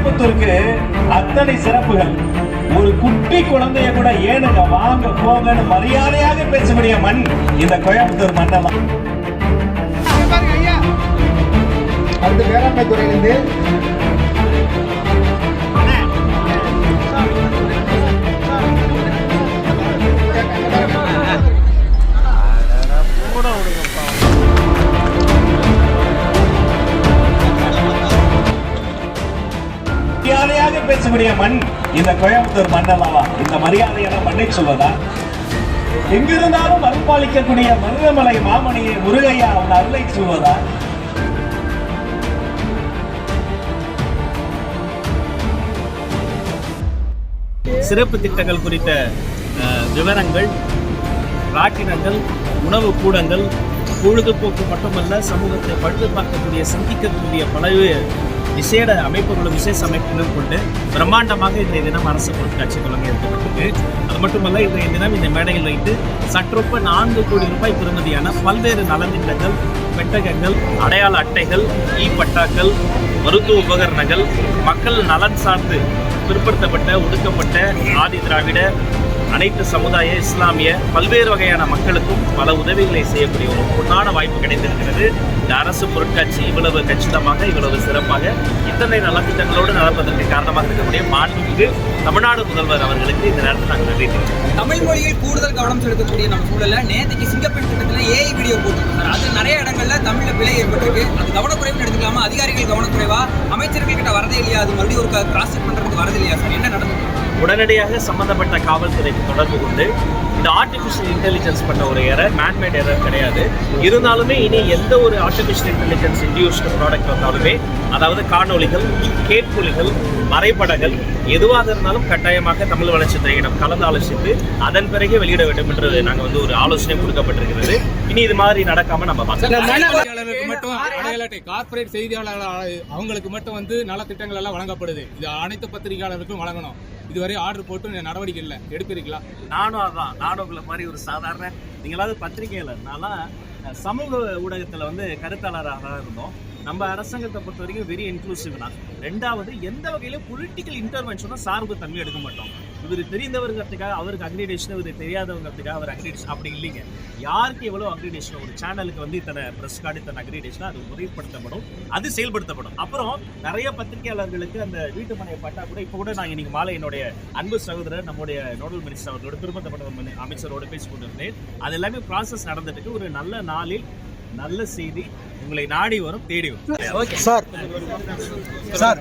கோயம்புத்தூருக்கு அத்தனை சிறப்புகள். ஒரு குட்டி குழந்தைய கூட ஏனுங்க வாங்க போங்கன்னு மரியாதையாக பேசக்கூடிய மண் இந்த கோயம்புத்தூர் மண்ணெல்லாம். அடுத்து வேளாண்மை துறையிலிருந்து மரியாதையாக பேசக்கூடிய மண் இந்த கோயம்புத்தூர் மண்ணெல்லாம். இந்த மரியாதையான மண்ணை சொல்வதா? எங்கிருந்தாலும் அருள்பாலிக்கக்கூடிய மருதமலை மாமணியை முருகையா அவன் அருளை சொல்வதா? சிறப்பு திட்டங்கள் குறித்த விவரங்கள், ராட்டினங்கள், உணவு கூடங்கள், பொழுதுபோக்கு மட்டுமல்ல சமூகத்தை பழுது பார்க்கக்கூடிய சிந்திக்கக்கூடிய பல்வேறு விசேட அமைப்புகளும் விசேஷ அமைப்புகளும் கொண்டு பிரம்மாண்டமாக இன்றைய தினம் அரசு பொருட்காட்சி தொடங்க இருக்கப்பட்டிருக்கு. அது மட்டுமல்ல இன்றைய தினம் இந்த மேடையில் வைத்து சற்றொப்ப 4 கோடி ரூபாய் பெறுமதியான பல்வேறு நலத்திட்டங்கள், பெட்டகங்கள், அடையாள அட்டைகள், பட்டாக்கள், மருத்துவ உபகரணங்கள், மக்கள் நலன் சார்ந்து பிற்படுத்தப்பட்ட, ஒடுக்கப்பட்ட, ஆதி திராவிட, அனைத்து சமுதாய, இஸ்லாமிய பல்வேறு வகையான மக்களுக்கும் பல உதவிகளை செய்யக்கூடிய ஒரு பொன்னான வாய்ப்பு கிடைத்திருக்கிறது. இந்த அரசு பொருட்காட்சி இவ்வளவு கச்சிதமாக, இவ்வளவு சிறப்பாக, இத்தனை நலத்திட்டங்களோடு நடப்பதற்கு காரணமாக இருக்கக்கூடிய மாண்புமிகு தமிழ்நாடு முதல்வர் அவர்களுக்கு இந்த நேரத்தில் நாங்கள் நன்றி தெரிவிக்கிறோம். தமிழ் மொழியில் கூடுதல் கவனம் செலுத்தக்கூடிய நம்ம சூழல நேற்றுக்கு சிங்கப்பெண் திட்டத்தில் ஏஐ வீடியோ போட்டுருக்காங்க. அது நிறைய இடங்கள்ல தமிழ்ல பிழை ஏற்பட்டிருக்கு. அது கவனக்குறைவுன்னு எடுத்துக்கலாமா? அதிகாரிகள் கவனக்குறைவா? அமைச்சர்கள் கிட்ட வரதே இல்லையா? அது மறுபடியும் ஒரு கிராஸ் செக் பண்றதுக்கு வரது இல்லையா சார்? என்ன நடந்தது? உடனடியாக சம்பந்தப்பட்ட காவல்துறைக்கு தொடர்பு கொண்டு இந்த ஆர்டிஃபிஷியல் இன்டெலிஜென்ஸ் பண்ண ஒரு எரர், மேன்மேட் எரர் கிடையாது. இருந்தாலுமே இனி எந்த ஒரு ஆர்டிஃபிஷியல் இன்டெலிஜென்ஸ் இன்டியூஸ்டு ப்ராடக்ட் வந்தாலுமே, அதாவது காணொலிகள், கேட்பொலிகள், வரைபடங்கள் எதுவாக இருந்தாலும் கட்டாயமாக தமிழ் வளர்ச்சித்துறையிடம் கலந்து ஆலோசித்து அதன் பிறகு வெளியிட வேண்டும் என்று நாங்கள் ஒரு ஆலோசனை கொடுக்கப்பட்டிருக்கிறது. இனி இது மாதிரி நடக்காம நம்ம கார்பரேட் செய்தியாளர்கள் அவங்களுக்கு மட்டும் நலத்திட்டங்கள் எல்லாம் வழங்கப்படுது. இது அனைத்து பத்திரிகையாளருக்கும் வழங்கணும். இதுவரை ஆர்டர் போட்டு நடவடிக்கை இல்லை, எடுப்பீங்களா? நானும் உங்களை மாதிரி ஒரு சாதாரண, நீங்களாவது பத்திரிகையாளர்னாலாம் சமூக ஊடகத்தில் கருத்தாளராக இருந்தோம். நம்ம அரசாங்கத்தை பொறுத்த வரைக்கும் வெரி இன்க்ளூசிவ் தான். ரெண்டாவது, எந்த வகையிலும் பொலிட்டிக்கல் இன்டர்வென்ஷனும் சார்பு தன்மை எடுக்க மாட்டோம். இவர் தெரிந்தவருங்கிறதுக்காக அவருக்கு அக்ரிடேஷன், இவர் தெரியாதவங்கிறதுக்காக அவர் அக்ரிடேஷன் அப்படி இல்லைங்க. யாருக்கு எவ்வளோ அக்ரிடேஷன், ஒரு சேனலுக்கு இத்தனை ப்ரெஸ் கார்டு, இத்தனை அக்ரிடேஷன், அது முறைப்படுத்தப்படும், அது செயல்படுத்தப்படும். அப்புறம் நிறைய பத்திரிகையாளர்களுக்கு அந்த வீட்டு மனையை பட்டா கூட இப்போ கூட நான் இன்னைக்கு மாலை என்னுடைய அன்பு சகோதரர், நம்முடைய நோடல் மினிஸ்டர் அவர்களோட, திருப்பத்தப்பட்ட அமைச்சரோடு பேசி கொண்டிருந்தேன். அது எல்லாமே ப்ராசஸ் நடந்துட்டு ஒரு நல்ல நாளில் நல்ல செய்தி உங்களை நாடி வரும், தேடி வரும். சார்